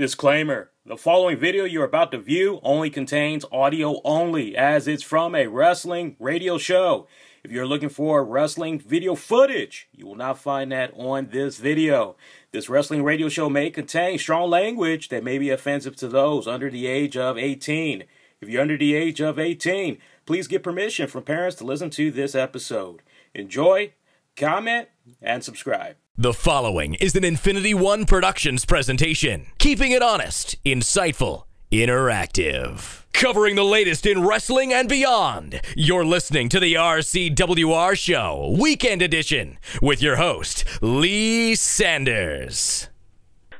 Disclaimer: the following video you're about to view only contains audio only, as it's from a wrestling radio show. If you're looking for wrestling video footage, you will not find that on this video. This wrestling radio show may contain strong language that may be offensive to those under the age of 18. If you're under the age of 18, please get permission from parents to listen to this episode. Enjoy, comment, and subscribe. The following is an Infinity One Productions presentation, keeping it honest, insightful, interactive. Covering the latest in wrestling and beyond, you're listening to the RCWR Show, Weekend Edition, with your host, Lee Sanders.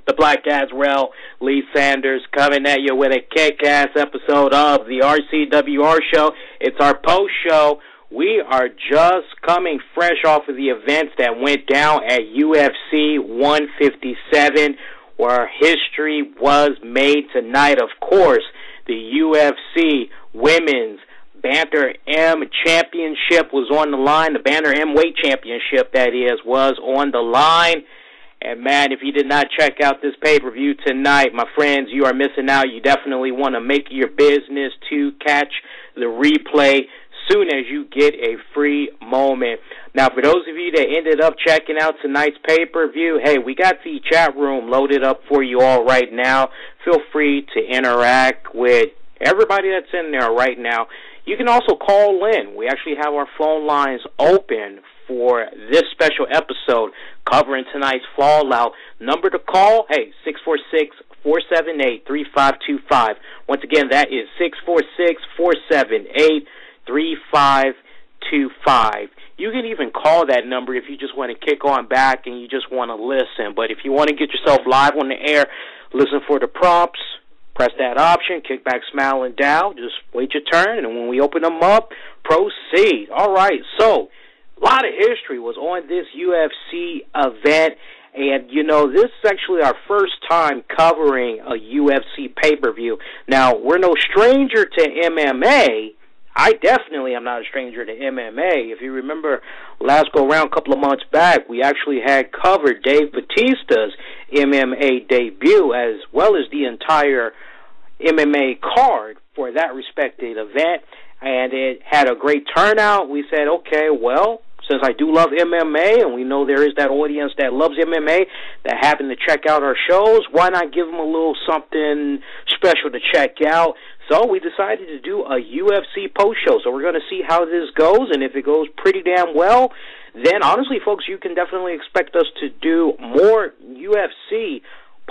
The Black Azrael, Lee Sanders, coming at you with a kick-ass episode of the RCWR Show. It's our post-show. We are just coming fresh off of the events that went down at UFC 157, where history was made tonight. Of course, the UFC Women's Banter M Championship was on the line. The Banter M Weight Championship, that is, was on the line. And, man, if you did not check out this pay-per-view tonight, my friends, you are missing out. You definitely want to make it your business to catch the replay soon as you get a free moment. Now, for those of you that ended up checking out tonight's pay-per-view, hey, we got the chat room loaded up for you all right now. Feel free to interact with everybody that's in there right now. You can also call in. We actually have our phone lines open for this special episode covering tonight's Fallout. Number to call, hey, 646-478-3525. Once again, that is 646-478-3525. You can even call that number if you just want to kick on back and you just want to listen. But if you want to get yourself live on the air, listen for the prompts, press that option, kick back, smile, and dial. Just wait your turn, and when we open them up, proceed. All right, so a lot of history was on this UFC event. And, you know, this is actually our first time covering a UFC pay-per-view. Now, we're no stranger to MMA. I definitely am not a stranger to MMA. If you remember last go-around, a couple of months back, we actually had covered Dave Bautista's MMA debut as well as the entire MMA card for that respected event. And it had a great turnout. We said, okay, well, since I do love MMA, and we know there is that audience that loves MMA that happen to check out our shows, why not give them a little something special to check out? So we decided to do a UFC post-show. So we're going to see how this goes, and if it goes pretty damn well, then honestly, folks, you can definitely expect us to do more UFC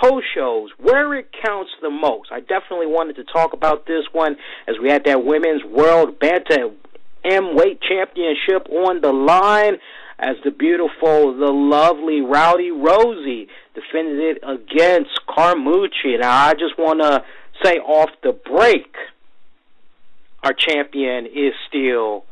post-shows where it counts the most. I definitely wanted to talk about this one as we had that Women's World Bantamweight Weight Championship on the line as the beautiful, the lovely Rousey defended it against Carmouche. Now, I just want to say off the break, our champion is still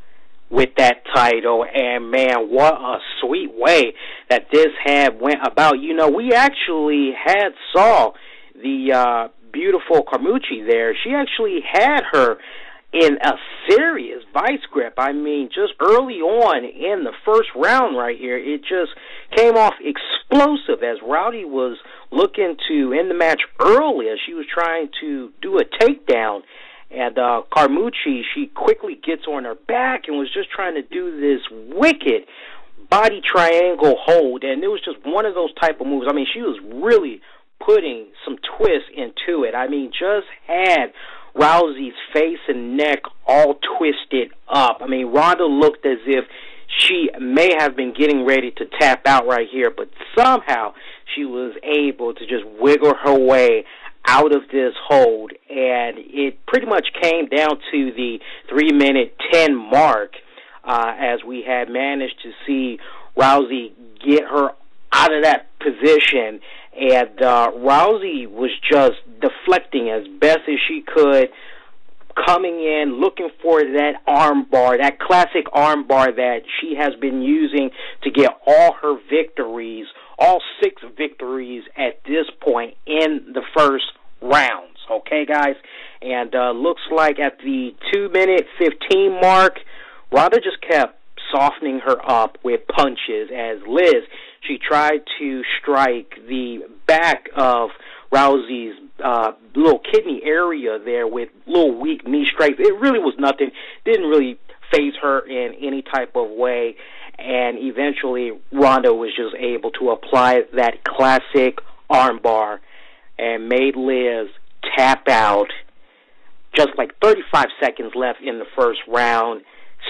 with that title, and man, what a sweet way that this had went about. You know, we actually had saw the beautiful Carmouche there. She actually had her in a serious vice grip. I mean, just early on in the first round right here, it just came off explosive as Rowdy was looking to end the match early as she was trying to do a takedown. And Carmouche, she quickly gets on her back and was just trying to do this wicked body triangle hold. And it was just one of those type of moves. I mean, she was really putting some twist into it. I mean, just had Rousey's face and neck all twisted up. I mean, Ronda looked as if she may have been getting ready to tap out right here, but somehow she was able to just wiggle her way out of this hold, and it pretty much came down to the 3-minute 10 mark as we had managed to see Rousey get her out of that position. And Rousey was just deflecting as best as she could, coming in, looking for that arm bar, that classic arm bar that she has been using to get all her victories, all 6 victories at this point in the first rounds. Okay, guys? And looks like at the 2-minute 15 mark, Ronda just kept softening her up with punches as Liz, she tried to strike the back of Rousey's little kidney area there with little weak knee strikes. It really was nothing. Didn't really phase her in any type of way. And eventually, Ronda was just able to apply that classic armbar and made Liz tap out. Just like 35 seconds left in the first round.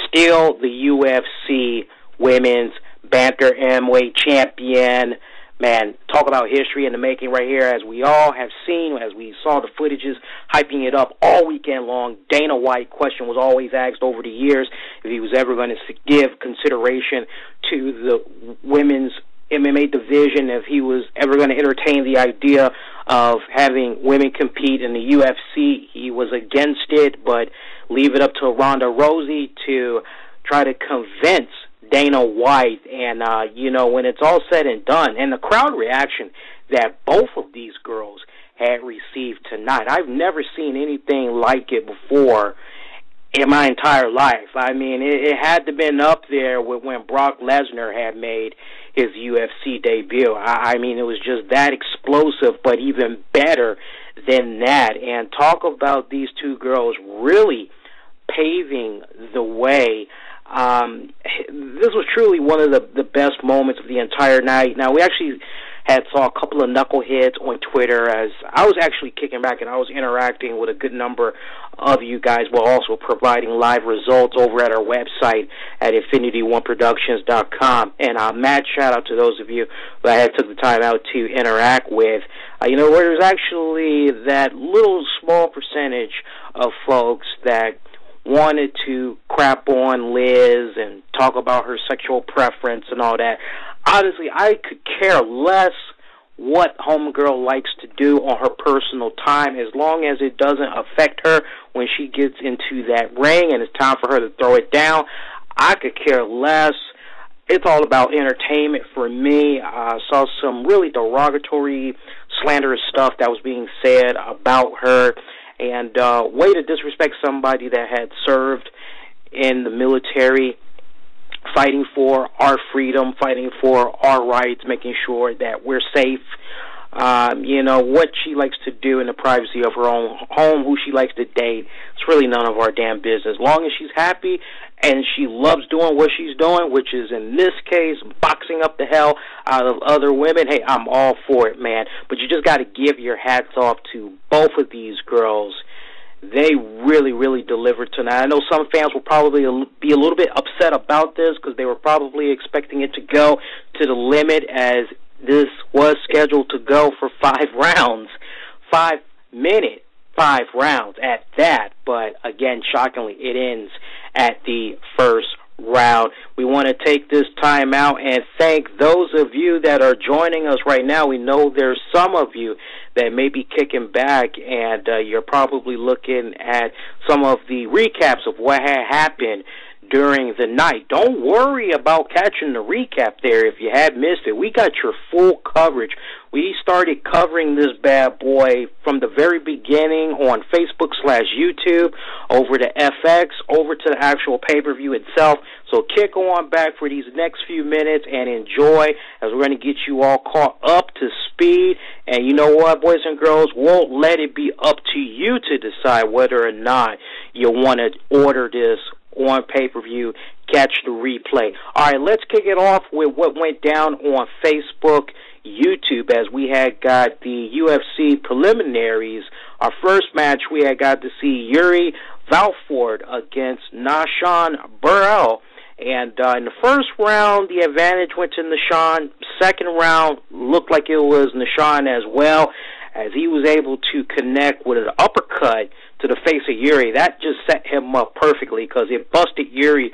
Still the UFC Women's Bantamweight champion. Man, talk about history in the making right here, as we all have seen, as we saw the footages hyping it up all weekend long. Dana White question was always asked over the years if he was ever going to give consideration to the women's MMA division, if he was ever going to entertain the idea of having women compete in the UFC. He was against it, but leave it up to Ronda Rousey to try to convince Dana White. And, when it's all said and done, and the crowd reaction that both of these girls had received tonight, I've never seen anything like it before in my entire life. I mean, it had to have been up there with when Brock Lesnar had made his UFC debut. I mean, it was just that explosive, but even better than that. And talk about these two girls really paving the way. This was truly one of the best moments of the entire night. Now, we actually saw a couple of knuckleheads on Twitter as I was actually kicking back and I was interacting with a good number of you guys, while also providing live results over at our website at InfinityOneProductions.com. And mad shout out to those of you that I had took the time out to interact with. Where there's actually that little small percentage of folks that wanted to crap on Liz and talk about her sexual preference and all that. Honestly, I could care less what homegirl likes to do on her personal time, as long as it doesn't affect her when she gets into that ring and it's time for her to throw it down. I could care less. It's all about entertainment for me. I saw some really derogatory, slanderous stuff that was being said about her, and way to disrespect somebody that had served in the military, fighting for our freedom, fighting for our rights, making sure that we're safe. What she likes to do in the privacy of her own home, who she likes to date, it's really none of our damn business. As long as she's happy and she loves doing what she's doing, which is in this case boxing up the hell out of other women, hey, I'm all for it, man. But you just got to give your hats off to both of these girls. They really, really delivered tonight. I know some fans will probably be a little bit upset about this because they were probably expecting it to go to the limit, as this was scheduled to go for 5 rounds. 5-minute 5 rounds at that. But again, shockingly, it ends at the first round. We want to take this time out and thank those of you that are joining us right now. We know there's some of you that may be kicking back, and you're probably looking at some of the recaps of what had happened during the night. Don't worry about catching the recap there if you had missed it. We got your full coverage. We started covering this bad boy from the very beginning on Facebook/YouTube, over to FX, over to the actual pay-per-view itself. So kick on back for these next few minutes and enjoy, as we're going to get you all caught up to speed. And you know what, boys and girls, won't let it be up to you to decide whether or not you want to order this on pay-per-view, catch the replay. All right, let's kick it off with what went down on Facebook, YouTube, as we had got the UFC preliminaries. Our first match, we had got to see Yuri Valford against Nah-Shon Burrell. And in the first round, the advantage went to Nah-Shon. Second round looked like it was Nah-Shon as well, as he was able to connect with an uppercut to the face of Yuri. That just set him up perfectly, because it busted Yuri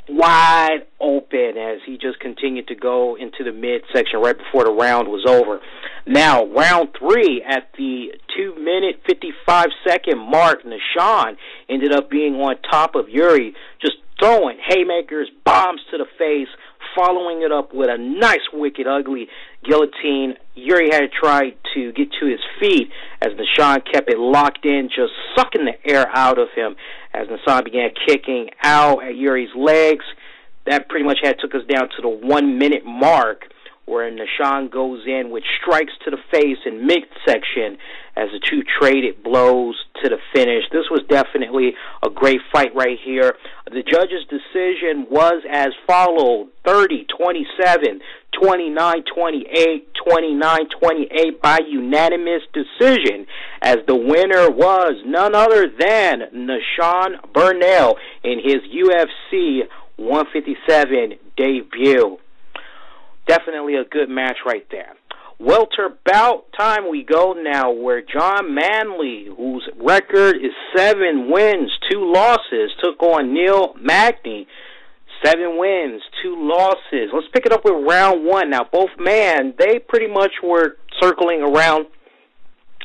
wide open as he just continued to go into the midsection right before the round was over. Now, round 3, at the 2-minute, 55-second mark, Nah-Shon ended up being on top of Yuri, just throwing haymakers, bombs to the face, following it up with a nice, wicked, ugly guillotine. Yuri had tried to get to his feet as Nah-Shon kept it locked in, just sucking the air out of him as Nah-Shon began kicking out at Yuri's legs. That pretty much took us down to the 1-minute mark where Nah-Shon goes in with strikes to the face in midsection as the two traded blows to the finish. This was definitely a great fight right here. The judges' decision was as followed: 30-27, 29-28, 29-28 by unanimous decision, as the winner was none other than Nah-Shon Burnell in his UFC 157 debut. Definitely a good match right there. Welter bout time we go now, where John Manley, whose record is 7 wins, 2 losses, took on Neil Magny. 7 wins, 2 losses. Let's pick it up with round 1. Now, both men, they pretty much were circling around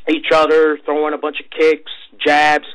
each other, throwing a bunch of kicks, jabs.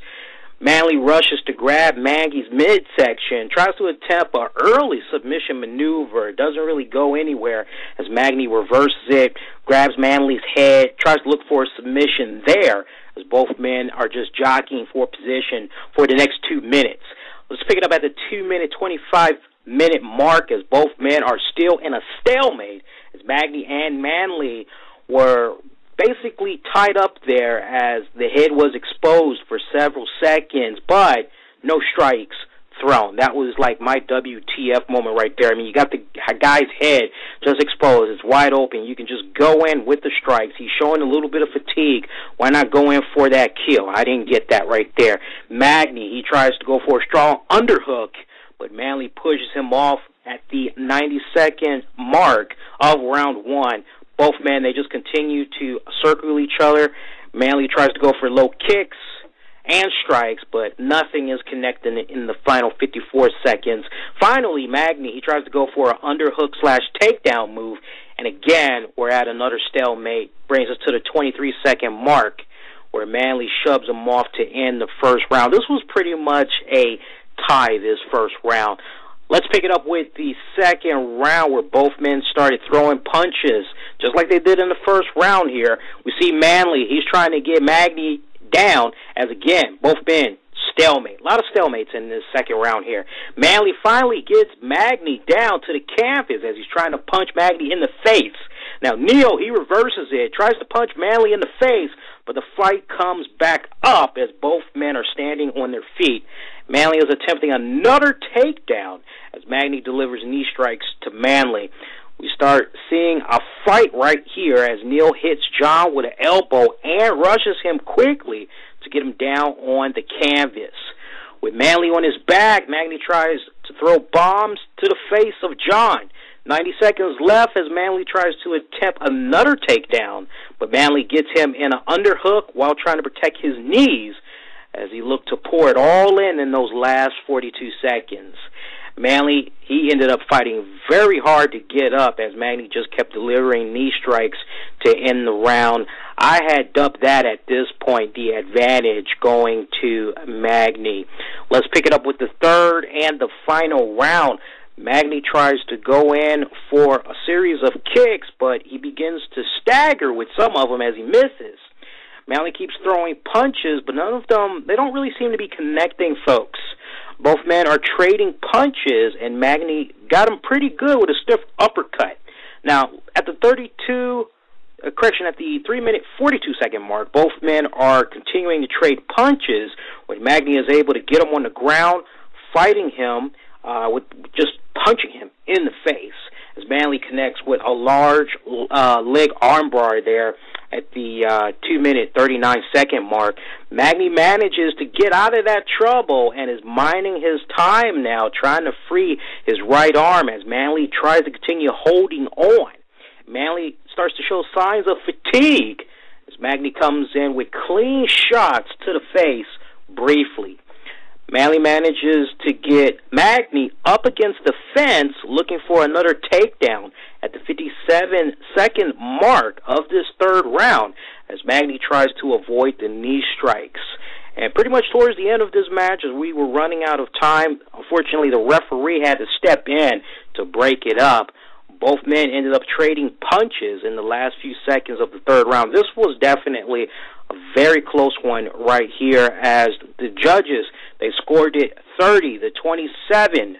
Manley rushes to grab Magny's midsection, tries to attempt an early submission maneuver. It doesn't really go anywhere as Magny reverses it, grabs Manley's head, tries to look for a submission there, as both men are just jockeying for position for the next 2 minutes. Let's pick it up at the 2-minute, 25-minute mark as both men are still in a stalemate, as Magny and Manley were basically tied up there as the head was exposed for several seconds, but no strikes thrown. That was like my WTF moment right there. I mean, you got the guy's head just exposed. It's wide open. You can just go in with the strikes. He's showing a little bit of fatigue. Why not go in for that kill? I didn't get that right there. Magny, he tries to go for a strong underhook, but Manley pushes him off at the 90-second mark of round 1. Both men, they just continue to circle each other. Manley tries to go for low kicks and strikes, but nothing is connected in the final 54 seconds. Finally, Magny, he tries to go for an underhook/takedown move, and again, we're at another stalemate. Brings us to the 23-second mark, where Manley shoves him off to end the first round. This was pretty much a tie, this first round. Let's pick it up with the second round, where both men started throwing punches, just like they did in the first round here. We see Manley, he's trying to get Magny down, as again, both men stalemate. A lot of stalemates in this second round here. Manley finally gets Magny down to the canvas as he's trying to punch Magny in the face. Now, Neil, he reverses it, tries to punch Manley in the face, but the fight comes back up as both men are standing on their feet. Manley is attempting another takedown as Magny delivers knee strikes to Manley. We start seeing a fight right here as Neil hits John with an elbow and rushes him quickly to get him down on the canvas. With Manley on his back, Magny tries to throw bombs to the face of John. 90 seconds left as Manley tries to attempt another takedown, but Manley gets him in an underhook while trying to protect his knees as he looked to pour it all in those last 42 seconds. Manley, he ended up fighting very hard to get up as Magny just kept delivering knee strikes to end the round. I had dubbed that at this point the advantage going to Magny. Let's pick it up with the third and the final round. Magny tries to go in for a series of kicks, but he begins to stagger with some of them as he misses. Manley keeps throwing punches, but none of them, they don't really seem to be connecting, folks. Both men are trading punches, and Magny got him pretty good with a stiff uppercut. Now, at the 3-minute, 42-second mark, both men are continuing to trade punches, when Magny is able to get him on the ground, fighting him with just punching him in the face, as Manley connects with a large leg armbar there at the 2-minute, 39-second mark. Magny manages to get out of that trouble and is minding his time now, trying to free his right arm as Manley tries to continue holding on. Manley starts to show signs of fatigue as Magny comes in with clean shots to the face briefly. Manley manages to get Magny up against the fence looking for another takedown at the 57-second mark of this third round as Magny tries to avoid the knee strikes. And pretty much towards the end of this match, as we were running out of time, unfortunately the referee had to step in to break it up. Both men ended up trading punches in the last few seconds of the third round. This was definitely a very close one right here as the judges, they scored it 30-27,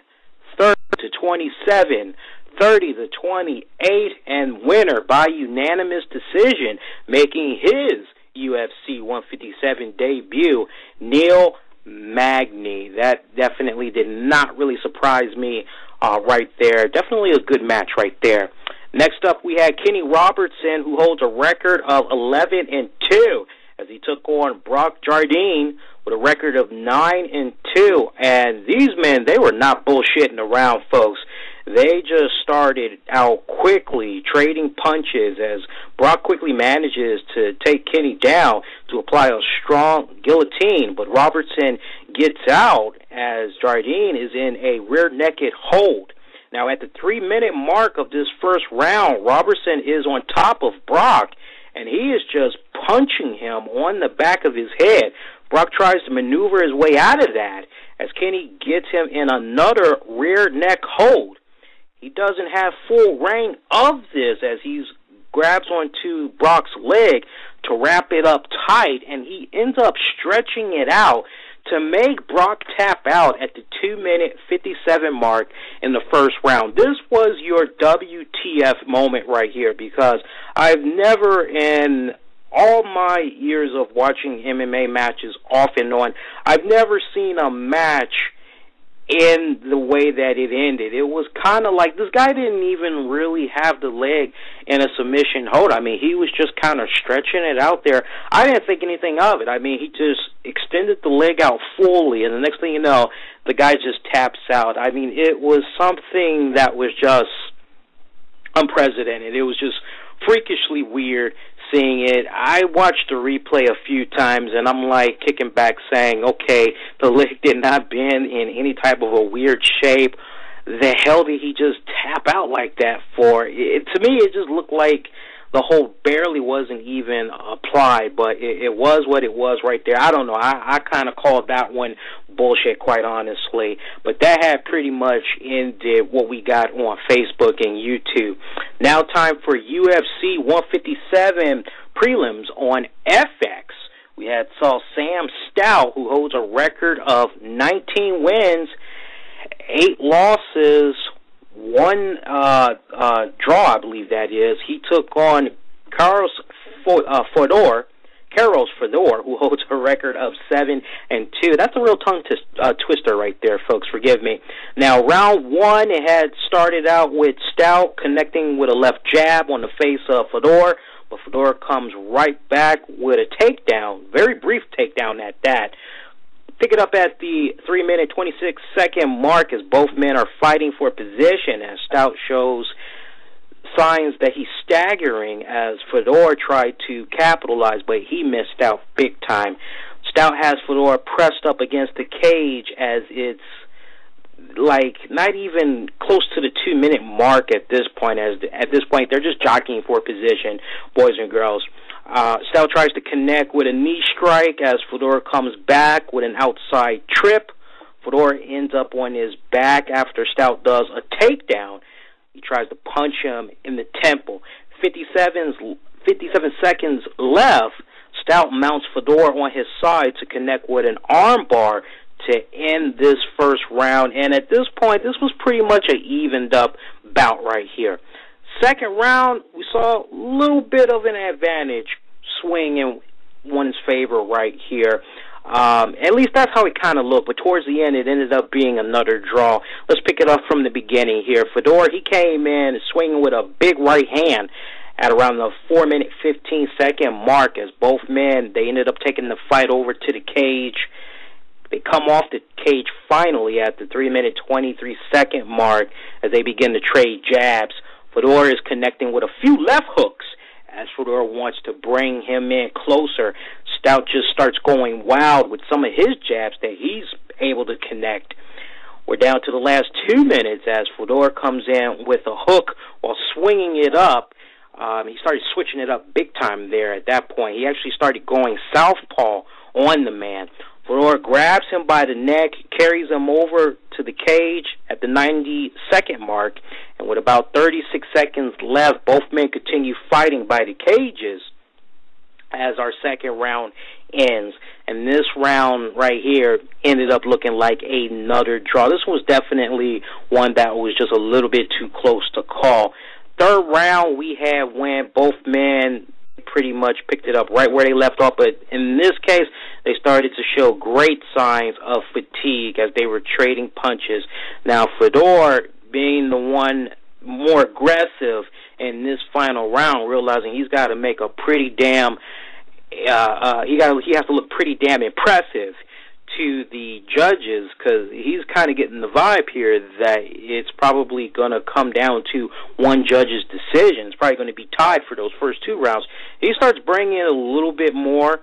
30-27, 30-28, and winner by unanimous decision, making his UFC 157 debut, Magny. That definitely did not really surprise me right there. Definitely a good match right there. Next up, we had Kenny Robertson, who holds a record of 11-2, as he took on Brock Jardine with a record of 9-2. And these men, they were not bullshitting around, folks. They just started out quickly, trading punches, as Brock quickly manages to take Kenny down to apply a strong guillotine. But Robertson gets out as Jardine is in a rear-naked hold. Now, at the 3-minute mark of this first round, Robertson is on top of Brock, and he is just punching him on the back of his head. Brock tries to maneuver his way out of that as Kenny gets him in another rear neck hold. He doesn't have full reign of this as he grabs onto Brock's leg to wrap it up tight, and he ends up stretching it out to make Brock tap out at the 2-minute 57 mark in the first round. This was your WTF moment right here, because I've never, in all my years of watching MMA matches off and on, I've never seen a match in the way that it ended. It was kind of like this guy didn't even really have the leg in a submission hold. I mean, he was just kind of stretching it out there. I didn't think anything of it. I mean, he just extended the leg out fully, and the next thing you know, the guy just taps out. I mean, it was something that was just unprecedented. It was just freakishly weird seeing it. I watched the replay a few times, and I'm like kicking back saying, okay, the leg did not bend in any type of a weird shape. The hell did he just tap out like that for? To me, it just looked like the hold barely wasn't even applied, but it was what it was right there. I don't know. I kind of called that one bullshit, quite honestly. But that had pretty much ended what we got on Facebook and YouTube. Now time for UFC 157 prelims on FX. We saw Sam Stout, who holds a record of 19 wins, 8 losses, 1 draw, I believe that is. He took on Caros Fodor, who holds a record of 7-2. That's a real tongue twister right there, folks. Forgive me. Now, round 1, it had started out with Stout connecting with a left jab on the face of Fodor, but Fodor comes right back with a takedown, very brief takedown at that. Pick it up at the 3-minute, 26-second mark as both men are fighting for position, as Stout shows signs that he's staggering as Fodor tried to capitalize, but he missed out big time. Stout has Fodor pressed up against the cage as it's like not even close to the 2-minute mark at this point. At this point, they're just jockeying for position, boys and girls. Stout tries to connect with a knee strike as Fodor comes back with an outside trip. Fodor ends up on his back after Stout does a takedown. He tries to punch him in the temple. 57 seconds left. Stout mounts Fodor on his side to connect with an armbar to end this first round. And at this point, this was pretty much an evened up bout right here. Second round, we saw a little bit of an advantage swing in one's favor right here. At least that's how it kind of looked, but towards the end it ended up being another draw. Let's pick it up from the beginning here. Fodor, he came in swinging with a big right hand at around the 4-minute, 15-second mark as both men, they ended up taking the fight over to the cage. They come off the cage finally at the 3-minute, 23-second mark as they begin to trade jabs. Fodor is connecting with a few left hooks as Fodor wants to bring him in closer. Stout just starts going wild with some of his jabs that he's able to connect. We're down to the last 2 minutes as Fodor comes in with a hook while swinging it up. He started switching it up big time there at that point. He actually started going southpaw on the man. Fodor grabs him by the neck, carries him over to the cage at the 90-second mark, and with about 36 seconds left, both men continue fighting by the cages as our second round ends. And this round right here ended up looking like another draw. This was definitely one that was just a little bit too close to call. Third round, we had when both men pretty much picked it up right where they left off, but in this case, they started to show great signs of fatigue as they were trading punches. Now, Fodor, being the one more aggressive in this final round, realizing he's got to make a pretty damn, he has to look pretty damn impressive to the judges, because he's kind of getting the vibe here that it's probably going to come down to one judge's decision. It's probably going to be tied for those first two rounds. He starts bringing it a little bit more,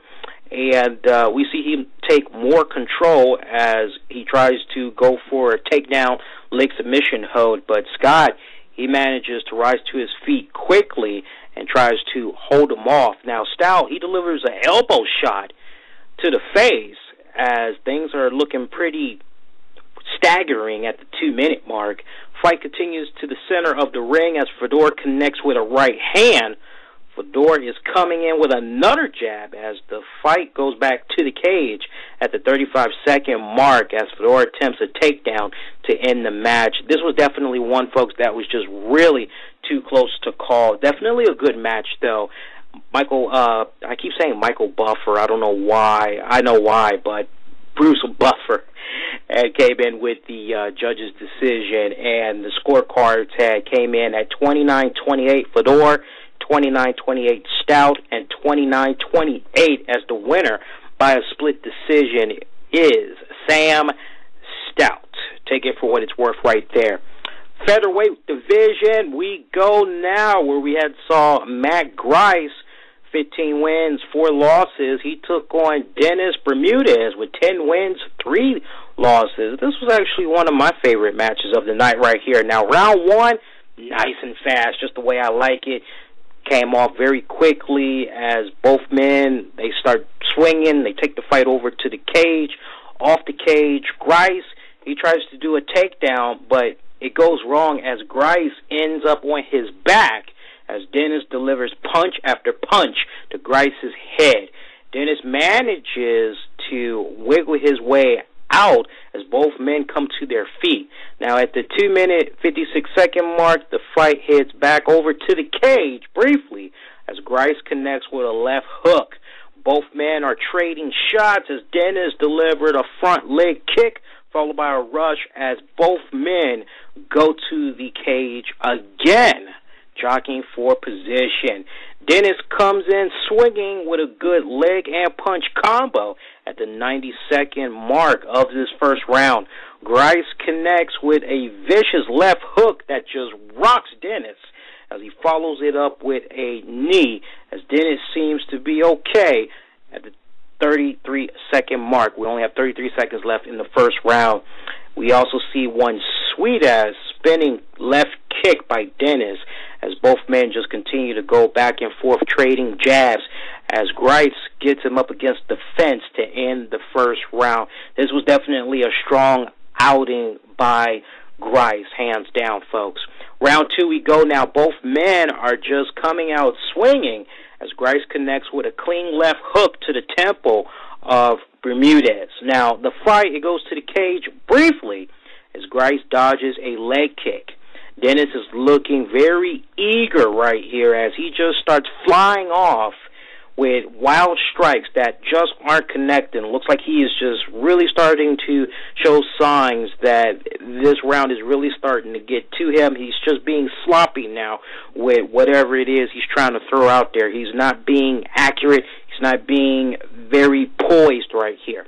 and we see him take more control as he tries to go for a takedown leg submission hold, but Scott, he manages to rise to his feet quickly and tries to hold him off. Now, Stout, he delivers an elbow shot to the face as things are looking pretty staggering at the 2-minute mark. Fight continues to the center of the ring as Fodor connects with a right hand. Fodor is coming in with another jab as the fight goes back to the cage at the 35-second mark as Fodor attempts a takedown to end the match. This was definitely one, folks, that was just really too close to call. Definitely a good match, though. Michael, I keep saying Michael Buffer. I don't know why. I know why, but Bruce Buffer came in with the judge's decision, and the scorecards came in at 29-28 Fodor, 29-28 Stout, and 29-28 as the winner by a split decision is Sam Stout. Take it for what it's worth right there. Featherweight division, we go now where we saw Matt Grice, 15 wins, 4 losses. He took on Dennis Bermudez with 10 wins, 3 losses. This was actually one of my favorite matches of the night right here. Now, round one, nice and fast, just the way I like it. Came off very quickly as both men, they start swinging. They take the fight over to the cage. Off the cage, Grice, he tries to do a takedown, but it goes wrong as Grice ends up on his back as Dennis delivers punch after punch to Grice's head. Dennis manages to wiggle his way out as both men come to their feet. Now at the 2-minute, 56-second mark, the fight heads back over to the cage briefly as Grice connects with a left hook. Both men are trading shots as Dennis delivered a front leg kick followed by a rush as both men go to the cage again, jockeying for position. Dennis comes in swinging with a good leg and punch combo at the 90-second mark of this first round. Grice connects with a vicious left hook that just rocks Dennis as he follows it up with a knee as Dennis seems to be okay at the 33-second mark. We only have 33 seconds left in the first round. We also see one sweet-ass spinning left kick by Dennis as both men just continue to go back and forth trading jabs as Grice gets him up against the fence to end the first round. This was definitely a strong outing by Grice, hands down, folks. Round two we go now. Both men are just coming out swinging as Grice connects with a clean left hook to the temple of Bermudez. Now, the fight, it goes to the cage briefly as Grice dodges a leg kick. Dennis is looking very eager right here as he just starts flying off with wild strikes that just aren't connecting. Looks like he is just really starting to show signs that this round is really starting to get to him. He's just being sloppy now with whatever it is he's trying to throw out there. He's not being accurate. He's not being very poised right here.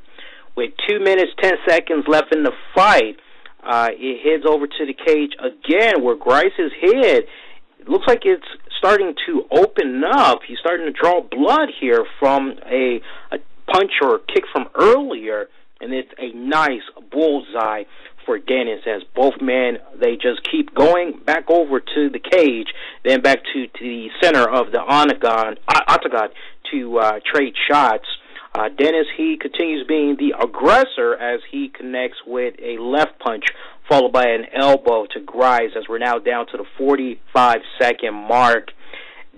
With 2 minutes, 10 seconds left in the fight, it heads over to the cage again where Grice's head looks like it's starting to open up. He's starting to draw blood here from a punch or a kick from earlier, and it's a nice bullseye for Dennis as both men, they just keep going back over to the cage, then back to the center of the octagon to trade shots. Dennis, he continues being the aggressor as he connects with a left punch followed by an elbow to Grice as we're now down to the 45-second mark.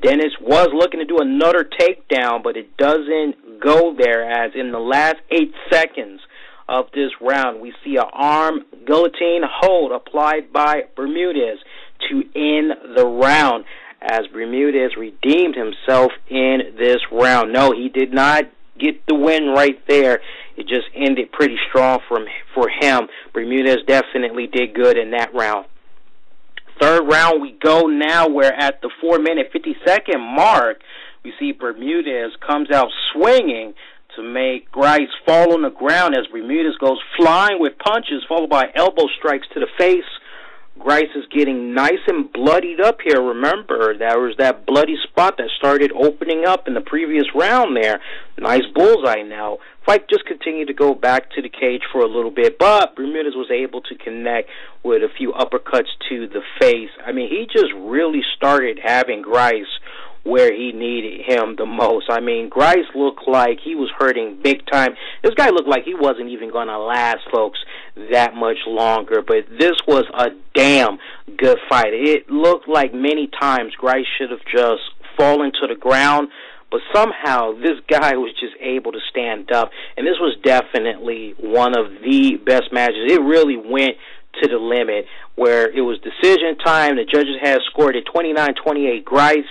Dennis was looking to do another takedown, but it doesn't go there, as in the last 8 seconds of this round, we see an arm guillotine hold applied by Bermudez to end the round, as Bermudez redeemed himself in this round. No, he did not get the win right there. It just ended pretty strong for him. Bermudez definitely did good in that round. Third round we go now, where at the 4-minute, 50-second mark, we see Bermudez comes out swinging to make Grice fall on the ground as Bermudez goes flying with punches, followed by elbow strikes to the face. Grice is getting nice and bloodied up here. Remember, there was that bloody spot that started opening up in the previous round there. Nice bullseye now. Fight just continued to go back to the cage for a little bit, but Bermudez was able to connect with a few uppercuts to the face. I mean, he just really started having Grice where he needed him the most. I mean, Grice looked like he was hurting big time. This guy looked like he wasn't even going to last, folks, that much longer. But this was a damn good fight. It looked like many times Grice should have just fallen to the ground, but somehow this guy was just able to stand up. And this was definitely one of the best matches. It really went to the limit, where it was decision time. The judges had scored it 29-28 Grice,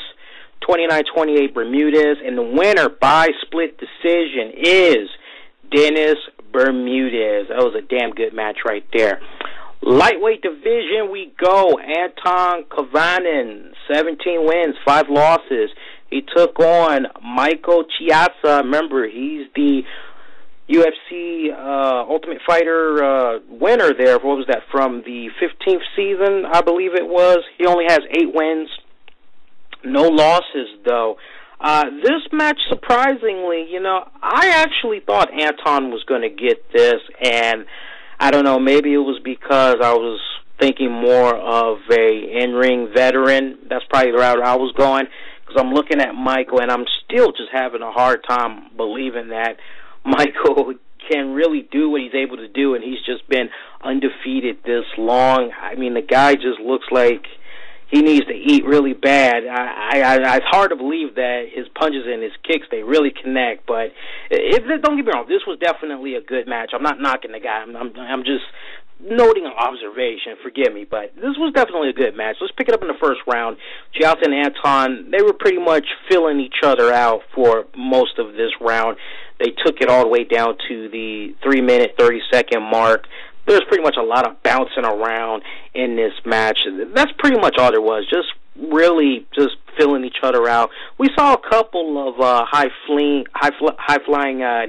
29-28 Bermudez, and the winner by split decision is Dennis Bermudez. That was a damn good match right there. Lightweight division we go. Anton Kuivanen, 17 wins, 5 losses. He took on Michael Chiesa. Remember, he's the UFC Ultimate Fighter winner there. What was that, from the 15th season, I believe it was. He only has 8 wins. No losses, though. This match, surprisingly, I actually thought Anton was going to get this, and I don't know, maybe it was because I was thinking more of a in-ring veteran. That's probably the route I was going, because I'm looking at Michael, and I'm still just having a hard time believing that Michael can really do what he's able to do, and he's just been undefeated this long. I mean, the guy just looks like he needs to eat really bad. It's hard to believe that his punches and his kicks, they really connect. But don't get me wrong, this was definitely a good match. I'm not knocking the guy. I'm just noting an observation. Forgive me, but this was definitely a good match. Let's pick it up in the first round. Chiesa and Anton, they were pretty much filling each other out for most of this round. They took it all the way down to the 3-minute, 30-second mark. There's pretty much a lot of bouncing around in this match. That's pretty much all there was, just really just filling each other out. We saw a couple of high-flying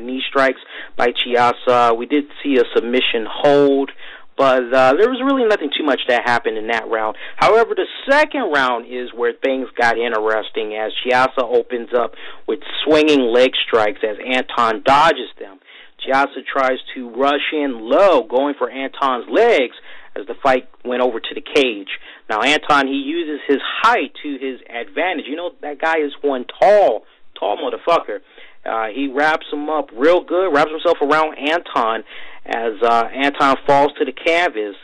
knee strikes by Chiesa. We did see a submission hold, but there was really nothing too much that happened in that round. However, the second round is where things got interesting, as Chiesa opens up with swinging leg strikes as Anton dodges them. Chiesa tries to rush in low, going for Anton's legs as the fight went over to the cage. Now, Anton, he uses his height to his advantage. That guy is one tall motherfucker. He wraps him up real good, wraps himself around Anton as Anton falls to the canvas.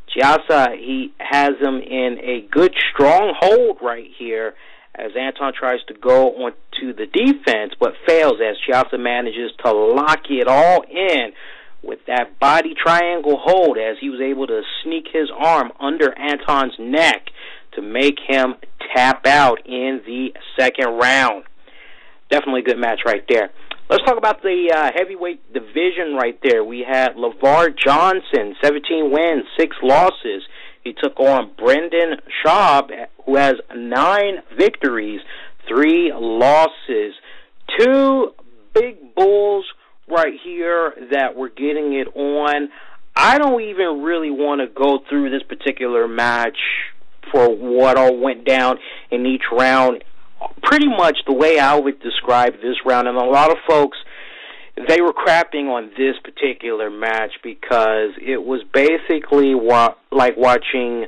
Chiesa, he has him in a good, strong hold right here as Anton tries to go on to the defense, but fails as Chiesa manages to lock it all in with that body triangle hold, as he was able to sneak his arm under Anton's neck to make him tap out in the second round. Definitely a good match right there. Let's talk about the heavyweight division right there. We had Lavar Johnson, 17 wins, 6 losses. He took on Brendan Schaub, who has 9 victories, 3 losses. 2 big bulls right here that we're getting it on. I don't even really want to go through this particular match for what all went down in each round. Pretty much the way I would describe this round, and a lot of folks, they were crapping on this particular match because it was basically like watching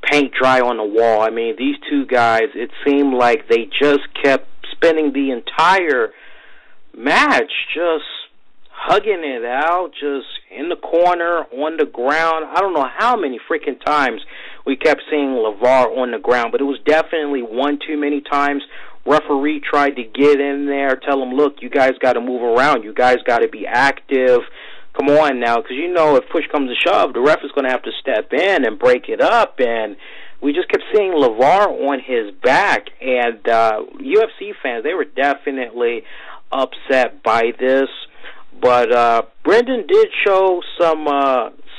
paint dry on the wall. I mean, these two guys, it seemed like they just kept spending the entire match just hugging it out, just in the corner, on the ground. I don't know how many freaking times we kept seeing Lavar on the ground, but it was definitely one too many times Referee tried to get in there, tell him, look, you guys got to move around. You guys got to be active. Come on now, because you know if push comes to shove, the ref is going to have to step in and break it up. And we just kept seeing Lavar on his back. And UFC fans, they were definitely upset by this. But Brendan did show some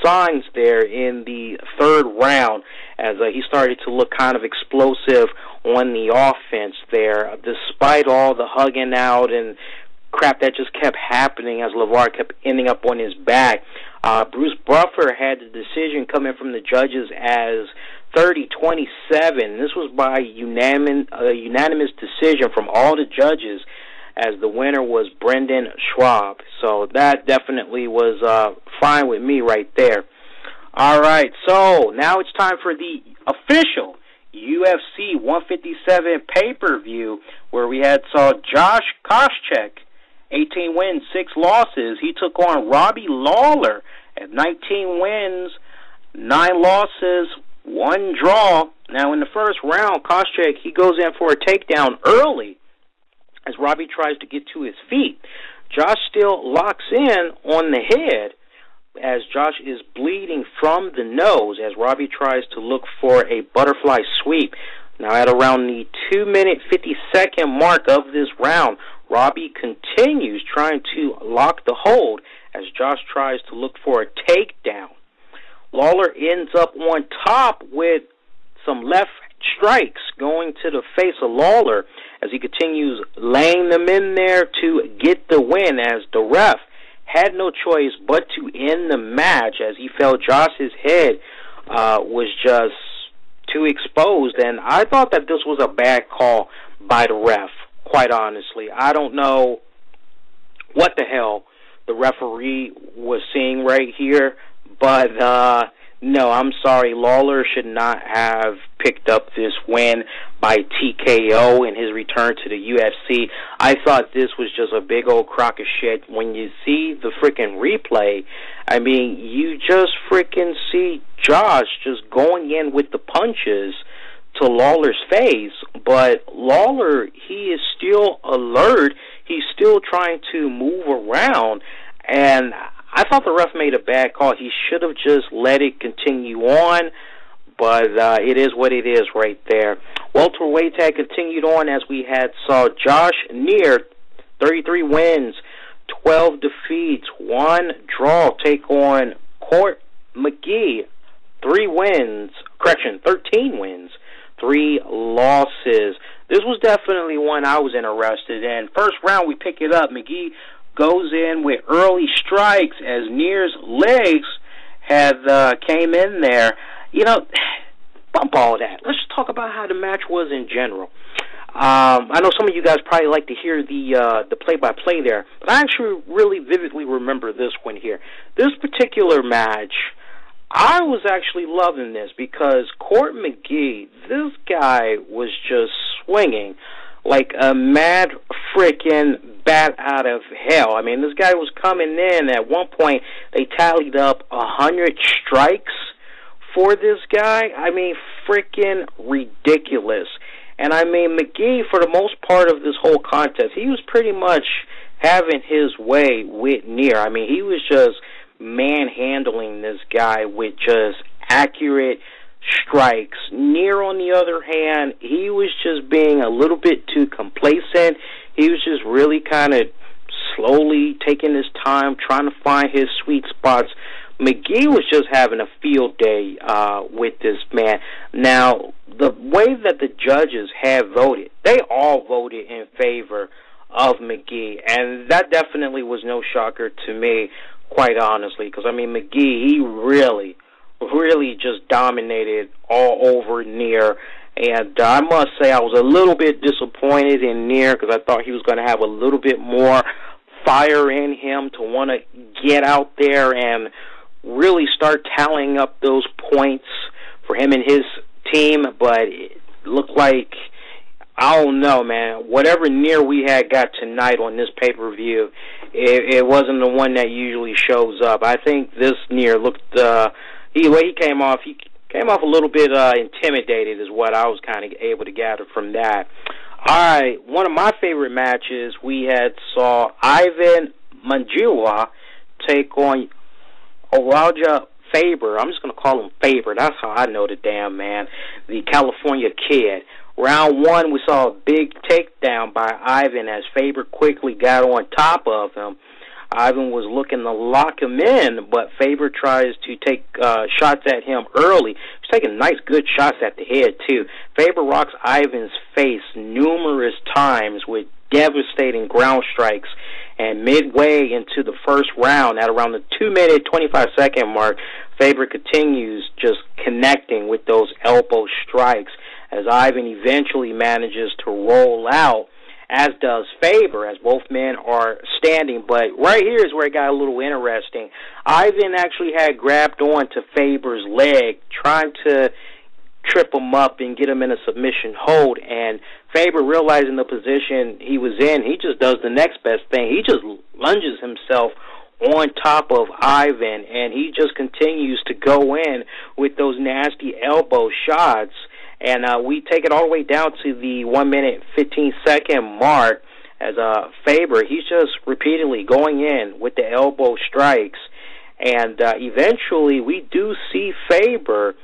signs there in the third round as he started to look kind of explosive on the offense there, despite all the hugging out and crap that just kept happening as Lavar kept ending up on his back. Bruce Buffer had the decision coming from the judges as 30-27. This was by unanimous decision from all the judges, as the winner was Brendan Schaub. So that definitely was fine with me right there. All right, so now it's time for the official UFC 157 pay-per-view, where we saw Josh Koscheck, 18 wins, 6 losses. He took on Robbie Lawler at 19 wins, 9 losses, 1 draw. Now in the first round, Koscheck, he goes in for a takedown early as Robbie tries to get to his feet. Josh still locks in on the head as Josh is bleeding from the nose as Robbie tries to look for a butterfly sweep. Now at around the 2-minute 50-second mark of this round, Robbie continues trying to lock the hold as Josh tries to look for a takedown. Lawler ends up on top with some left strikes going to the face of Lawler as he continues laying them in there to get the win, as the ref had no choice but to end the match as he felt Josh's head was just too exposed. And I thought that this was a bad call by the ref, quite honestly. I don't know what the hell the referee was seeing right here, but no, I'm sorry. Lawler should not have picked up this win by TKO in his return to the UFC. I thought this was just a big old crock of shit. When you see the freaking replay, I mean, you just freaking see Josh just going in with the punches to Lawler's face, but Lawler, he is still alert. He's still trying to move around, and I thought the ref made a bad call. He should have just let it continue on, but it is what it is right there. Welterweight had continued on as we saw Josh Neer, 33 wins, 12 defeats, 1 draw, take on Court McGee, 13 wins, 3 losses. This was definitely one I was interested in. First round, we pick it up. McGee goes in with early strikes as Neer's legs had came in there. You know, bump all of that. Let's just talk about how the match was in general. I know some of you guys probably like to hear the play-by-play there, but I actually really vividly remember this one here. This particular match, I was actually loving this because Court McGee, this guy was just swinging like a mad frickin' bat out of hell. I mean, this guy was coming in. At one point, they tallied up 100 strikes for this guy. I mean, frickin' ridiculous. And I mean, McGee, for the most part of this whole contest, he was pretty much having his way with Neer. I mean, he was just manhandling this guy with just accurate strikes. Neer, on the other hand, he was just being a little bit too complacent. He was just really kind of slowly taking his time, trying to find his sweet spots. McGee was just having a field day with this man. Now, the way that the judges have voted, they all voted in favor of McGee, and that definitely was no shocker to me, quite honestly, because, I mean, McGee, he really just dominated all over Neer. And I must say I was a little bit disappointed in Neer because I thought he was going to have a little bit more fire in him to want to get out there and really start tallying up those points for him and his team. But it looked like, I don't know, man, whatever Neer we had got tonight on this pay-per-view, it wasn't the one that usually shows up. I think this Neer looked... the way he came off a little bit intimidated is what I was kind of able to gather from that. All right, one of my favorite matches, we saw Ivan Menjivar take on Urijah Faber. I'm just going to call him Faber. That's how I know the damn man, the California kid. Round one, we saw a big takedown by Ivan as Faber quickly got on top of him. Ivan was looking to lock him in, but Faber tries to take shots at him early. He's taking nice, good shots at the head, too. Faber rocks Ivan's face numerous times with devastating ground strikes. And midway into the first round, at around the 2-minute, 25-second mark, Faber continues just connecting with those elbow strikes as Ivan eventually manages to roll out, as does Faber, as both men are standing. But right here is where it got a little interesting. Ivan actually had grabbed on to Faber's leg, trying to trip him up and get him in a submission hold, and Faber, realizing the position he was in, he just does the next best thing. He just lunges himself on top of Ivan, and he just continues to go in with those nasty elbow shots. And we take it all the way down to the 1-minute, 15-second mark as Faber, he's just repeatedly going in with the elbow strikes. And eventually we do see Faber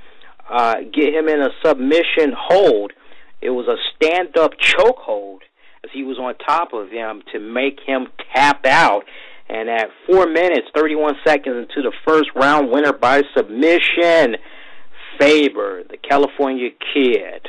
get him in a submission hold. It was a stand-up chokehold as he was on top of him to make him tap out. And at 4 minutes, 31 seconds into the first round, winner by submission, Faber, the California kid.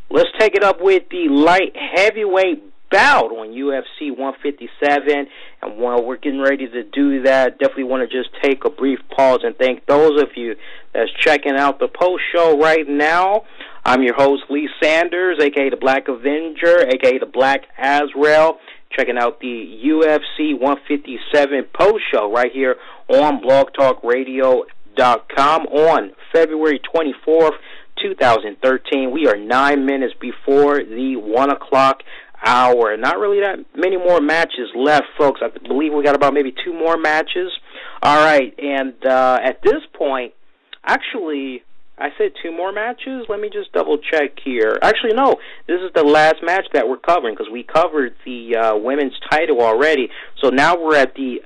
Let's take it up with the light heavyweight bout on UFC 157. And while we're getting ready to do that, definitely want to just take a brief pause and thank those of you that's checking out the post show right now. I'm your host, Lee Sanders, a.k.a. the Black Avenger, a.k.a. the Black Azrael, checking out the UFC 157 post show right here on blogtalkradio.com on February 24th, 2013. We are 9 minutes before the 1 o'clock hour. Not really that many more matches left, folks. I believe we got about maybe 2 more matches. All right, and at this point, actually, I said 2 more matches. Let me just double check here. Actually, no, this is the last match that we're covering because we covered the women's title already. So now we're at the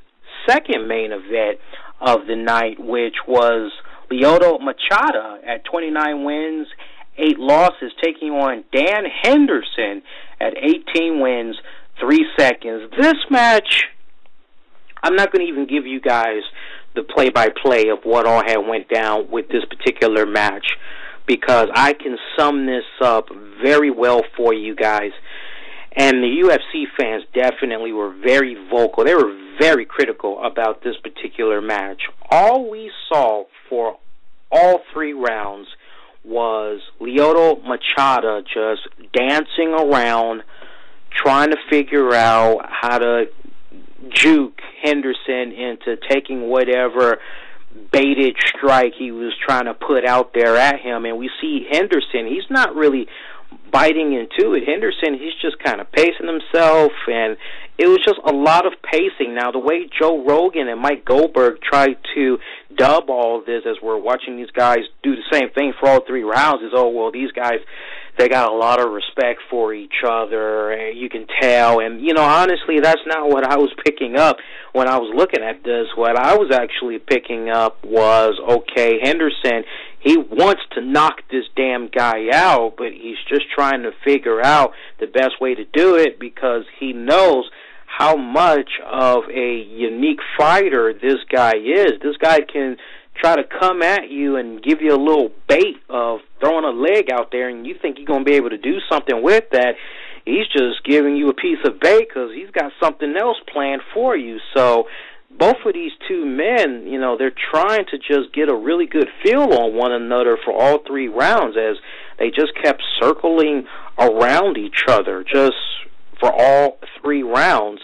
second main event of the night, which was Lyoto Machida at 29 wins, 8 losses, taking on Dan Henderson at 18 wins, 3 seconds. This match, I'm not going to even give you guys the play-by-play of what all had went down with this particular match because I can sum this up very well for you guys. And the UFC fans definitely were very vocal. They were very critical about this particular match. All we saw for all 3 rounds was Lyoto Machida just dancing around, trying to figure out how to juke Henderson into taking whatever baited strike he was trying to put out there at him. And we see Henderson, he's not really biting into it. Henderson, he's just kind of pacing himself, and it was just a lot of pacing. Now, the way Joe Rogan and Mike Goldberg tried to dub all of this as we're watching these guys do the same thing for all 3 rounds is, oh, well, these guys, they got a lot of respect for each other, you can tell. And, you know, honestly, that's not what I was picking up when I was looking at this. What I was actually picking up was, okay, Henderson, he wants to knock this damn guy out, but he's just trying to figure out the best way to do it because he knows how much of a unique fighter this guy is. This guy can try to come at you and give you a little bait of throwing a leg out there, and you think you're going to be able to do something with that. He's just giving you a piece of bait because he's got something else planned for you. So both of these 2 men, you know, they're trying to just get a really good feel on one another for all 3 rounds as they just kept circling around each other just for all 3 rounds.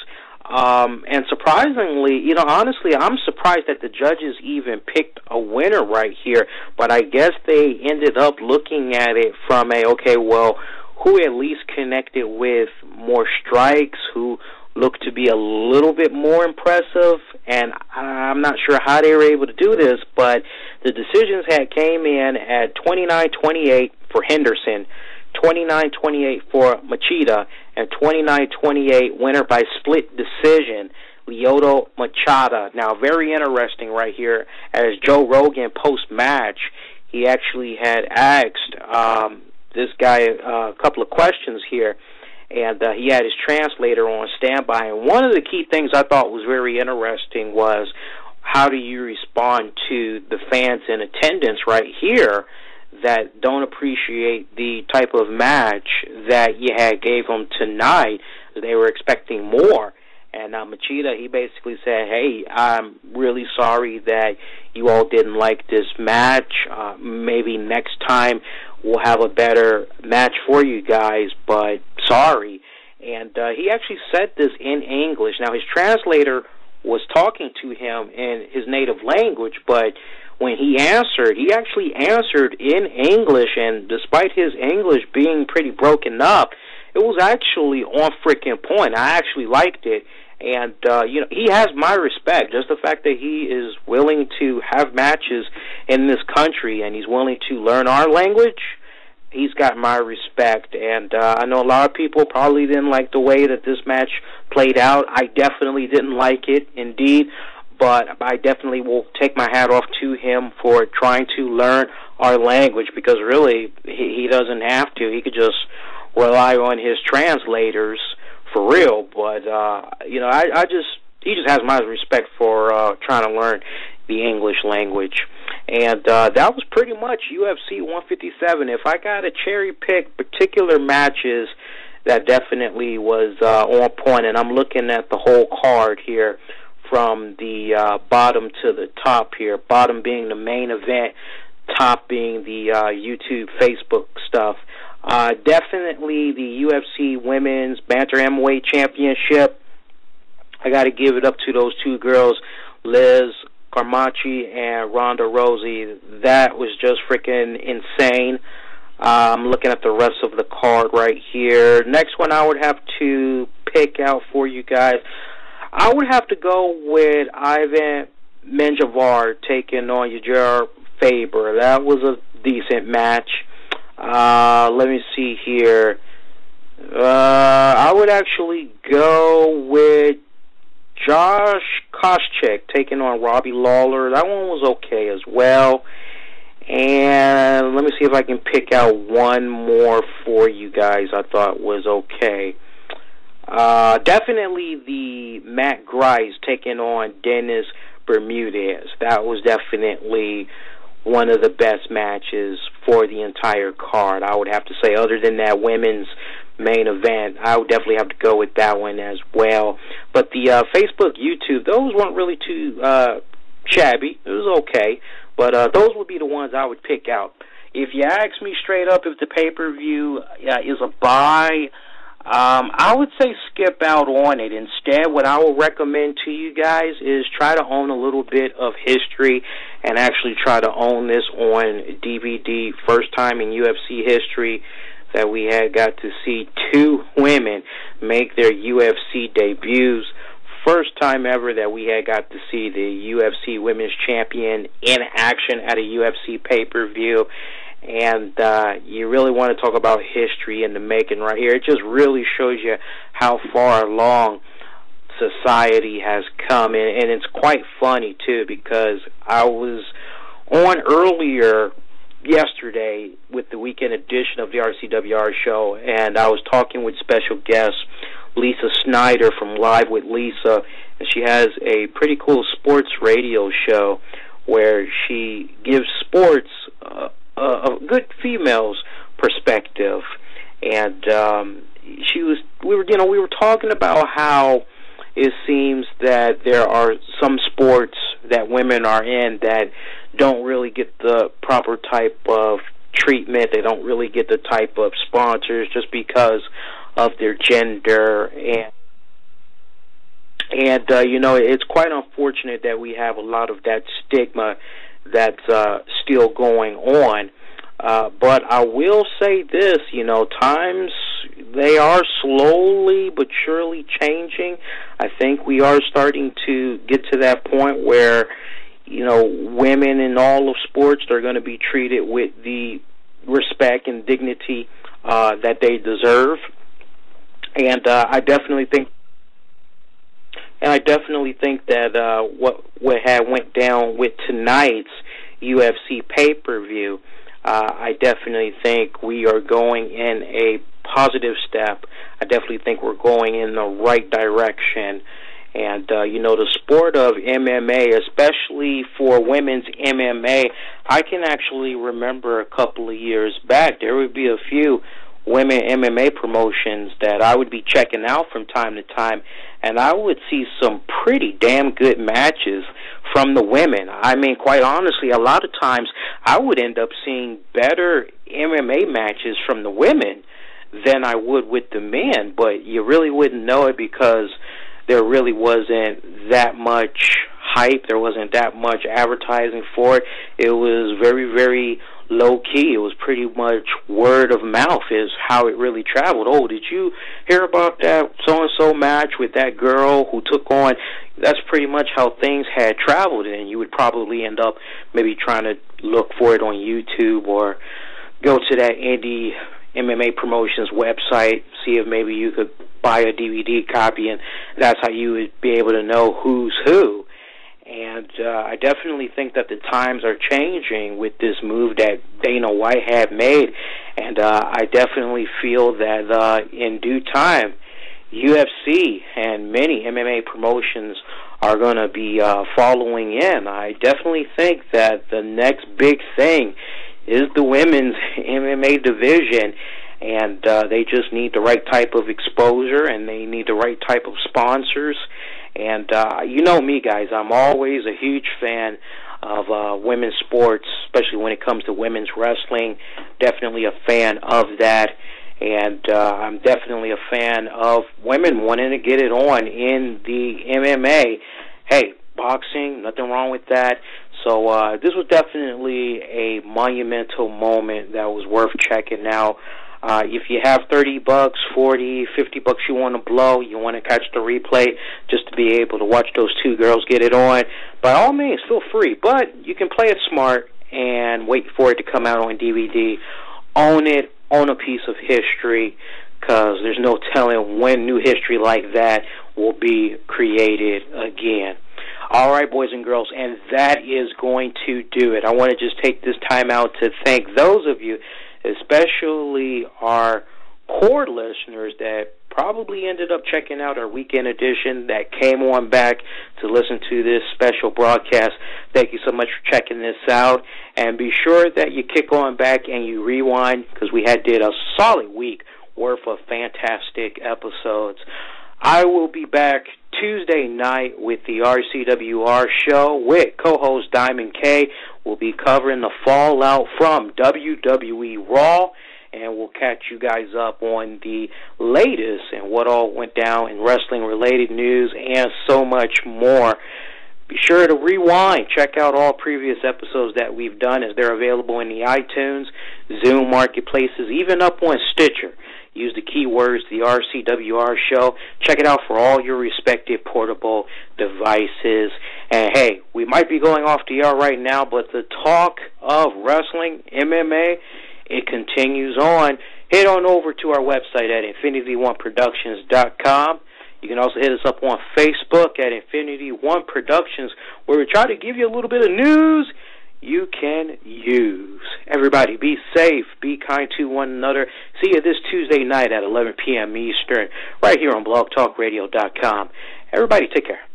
And surprisingly, you know, honestly, I'm surprised that the judges even picked a winner right here, but I guess they ended up looking at it from okay, well, who at least connected with more strikes, who looked to be a little bit more impressive, and I'm not sure how they were able to do this, but the decisions came in at 29-28 for Henderson, 29-28 for Machida, and 29-28 winner by split decision, Lyoto Machida. Now, very interesting right here, as Joe Rogan post-match, he actually had asked this guy a couple of questions here, and he had his translator on standby. And one of the key things I thought was very interesting was, how do you respond to the fans in attendance right here that don't appreciate the type of match that you had gave them tonight? They were expecting more. And Machida, he basically said, hey, I'm really sorry that you all didn't like this match. Maybe next time we'll have a better match for you guys, but sorry. And he actually said this in English. Now, his translator was talking to him in his native language, but when he answered, he actually answered in English, and despite his English being pretty broken up, it was actually on freaking point. I actually liked it, and he has my respect. Just the fact that he is willing to have matches in this country and he's willing to learn our language, he's got my respect. And I know a lot of people probably didn't like the way that this match played out. I definitely didn't like it, indeed. But I definitely will take my hat off to him for trying to learn our language, because really he doesn't have to. He could just rely on his translators for real. But he just has my respect for trying to learn the English language. And that was pretty much UFC 157. If I got to cherry pick particular matches that definitely was on point, and I'm looking at the whole card here from the bottom to the top here, bottom being the main event, top being the YouTube, Facebook stuff. Definitely the UFC Women's Bantamweight Championship. I got to give it up to those two girls, Liz Carmouche and Ronda Rousey. That was just freaking insane. I'm looking at the rest of the card right here. Next one I would have to pick out for you guys, I would have to go with Ivan Menjivar taking on Urijah Faber. That was a decent match. Let me see here. I would actually go with Koscheck taking on Robbie Lawler. That one was okay as well. And let me see if I can pick out one more for you guys I thought was okay. Definitely the Matt Grice taking on Dennis Bermudez. That was definitely one of the best matches for the entire card, I would have to say. Other than that women's main event, I would definitely have to go with that one as well. But the Facebook, YouTube, those weren't really too shabby. It was okay. But those would be the ones I would pick out. If you ask me straight up if the pay-per-view is a buy, I would say skip out on it. Instead, what I would recommend to you guys is try to own a little bit of history and actually try to own this on DVD. First time in UFC history that we had got to see two women make their UFC debuts. First time ever that we had got to see the UFC Women's Champion in action at a UFC pay-per-view. And you really want to talk about history in the making right here. It just really shows you how far along society has come. And it's quite funny, too, because I was on earlier yesterday with the weekend edition of the RCWR show, and I was talking with special guest Lisa Snyder from Live with Lisa, and she has a pretty cool sports radio show where she gives sports a good female's perspective. And we were talking about how it seems that there are some sports that women are in that don't really get the proper type of treatment. They don't really get the type of sponsors just because of their gender. And it's quite unfortunate that we have a lot of that stigma that's still going on. But I will say this, times, they are slowly but surely changing. I think we are starting to get to that point where, women in all of sports are going to be treated with the respect and dignity that they deserve. And I definitely think that what had went down with tonight's UFC pay-per-view, I definitely think we are going in a positive step. I definitely think we're going in the right direction. And, the sport of MMA, especially for women's MMA, I can actually remember a couple of years back, there would be a few women MMA promotions that I would be checking out from time to time, and I would see some pretty damn good matches from the women. I mean, quite honestly, a lot of times I would end up seeing better MMA matches from the women than I would with the men, but you really wouldn't know it because there really wasn't that much hype. There wasn't that much advertising for it. It was very, very low-key. It was pretty much word of mouth is how it really traveled. Oh, did you hear about that so-and-so match with that girl who took on? That's pretty much how things had traveled, and you would probably end up maybe trying to look for it on YouTube or go to that indie MMA promotions website, see if maybe you could buy a DVD copy, and that's how you would be able to know who's who. And I definitely think that the times are changing with this move that Dana White had made, and I definitely feel that in due time, UFC and many MMA promotions are going to be following in. I definitely think that the next big thing is the women's MMA division, and they just need the right type of exposure, and they need the right type of sponsors. And you know me, guys, I'm always a huge fan of women's sports, especially when it comes to women's wrestling. Definitely a fan of that. And I'm definitely a fan of women wanting to get it on in the MMA. Hey, boxing, nothing wrong with that. So this was definitely a monumental moment that was worth checking out. If you have $30, $40, $50 you want to blow, you want to catch the replay just to be able to watch those two girls get it on, by all means, feel free. But you can play it smart and wait for it to come out on DVD. Own it, own a piece of history, because there's no telling when new history like that will be created again. All right, boys and girls, and that is going to do it. I want to just take this time out to thank those of you, especially our core listeners that probably ended up checking out our weekend edition, that came on back to listen to this special broadcast. Thank you so much for checking this out, and be sure that you kick on back and you rewind, because we did a solid week worth of fantastic episodes. I will be back Tuesday night with the RCWR show with co-host Diamond K. We'll be covering the fallout from WWE Raw, and we'll catch you guys up on the latest and what all went down in wrestling-related news and so much more. Be sure to rewind. Check out all previous episodes that we've done, as they're available in the iTunes, Zoom marketplaces, even up on Stitcher. Use the keywords, the RCWR show. Check it out for all your respective portable devices. And hey, we might be going off the air right now, but the talk of wrestling, MMA, it continues on. Head on over to our website at InfinityOneProductions.com. You can also hit us up on Facebook at Infinity One Productions, where we try to give you a little bit of news you can use. Everybody, be safe, be kind to one another. See you this Tuesday night at 11 p.m. Eastern, right here on blogtalkradio.com. Everybody, take care.